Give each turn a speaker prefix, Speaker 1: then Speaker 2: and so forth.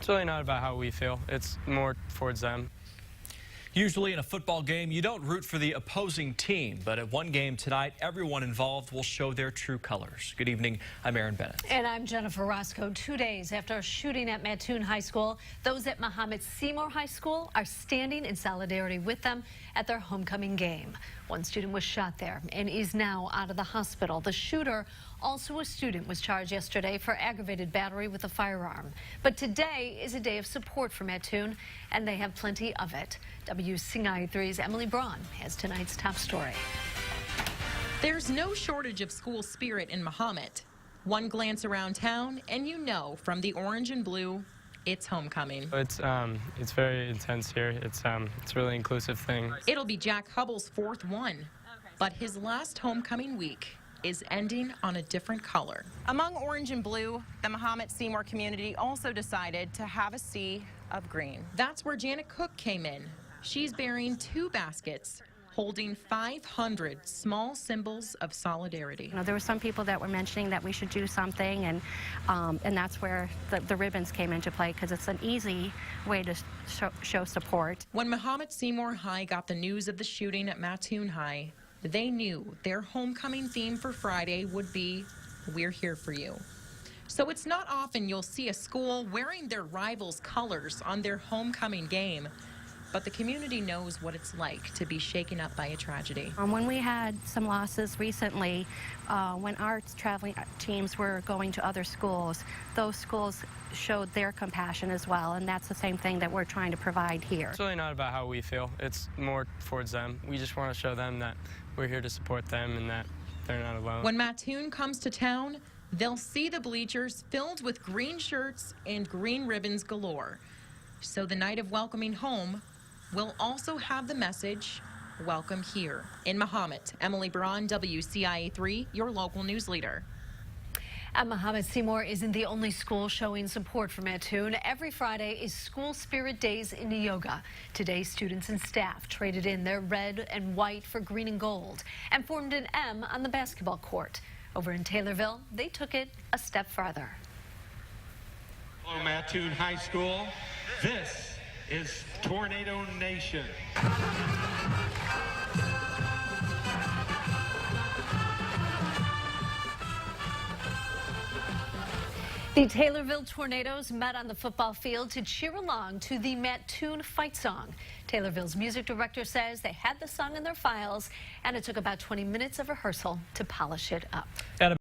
Speaker 1: It's really not about how we feel. It's more towards them.
Speaker 2: Usually in a football game, you don't root for the opposing team, but at one game tonight, everyone involved will show their true colors. Good evening, I'm Aaron Bennett.
Speaker 3: And I'm Jennifer Roscoe. 2 days after a shooting at Mattoon High School, those at Muhammad Seymour High School are standing in solidarity with them at their homecoming game. One student was shot there and is now out of the hospital. The shooter, also a student, was charged yesterday for aggravated battery with a firearm. But today is a day of support for Mattoon, and they have plenty of it. WCIA3's Emily Braun has tonight's top story.
Speaker 4: There's no shortage of school spirit in Muhammad. One glance around town and you know from the orange and blue, it's homecoming.
Speaker 1: It's very intense here. It's a really inclusive thing.
Speaker 4: It'll be Jack Hubble's fourth one, but his last homecoming week is ending on a different color. Among orange and blue, the Muhammad Seymour community also decided to have a sea of green. That's where Janet Cook came in. She's bearing 2 baskets holding 500 small symbols of solidarity.
Speaker 5: You know, there were some people that were mentioning that we should do something, and that's where the ribbons came into play, because it's an easy way to show support.
Speaker 4: When Muhammad Seymour High got the news of the shooting at Mattoon High, they knew their homecoming theme for Friday would be, "We're here for you." So it's not often you'll see a school wearing their rivals' colors on their homecoming game. But the community knows what it's like to be shaken up by a tragedy.
Speaker 5: When we had some losses recently, when our traveling teams were going to other schools, those schools showed their compassion as well, and that's the same thing that we're trying to provide here.
Speaker 1: It's really not about how we feel. It's more towards them. We just want to show them that we're here to support them and that they're not alone.
Speaker 4: When Mattoon comes to town, they'll see the bleachers filled with green shirts and green ribbons galore. So the night of welcoming home will also have the message, "Welcome here." In Muhammad, Emily Braun, WCIA3, your local news leader.
Speaker 3: And Muhammad Seymour isn't the only school showing support for Mattoon. Every Friday is School Spirit Days in Yoga. Today, students and staff traded in their red and white for green and gold and formed an M on the basketball court. Over in Taylorville, they took it a step farther.
Speaker 6: Hello, Mattoon High School. This is Tornado Nation.
Speaker 3: The Taylorville Tornadoes met on the football field to cheer along to the Mattoon fight song. Taylorville's music director says they had the song in their files, and it took about 20 minutes of rehearsal to polish it up.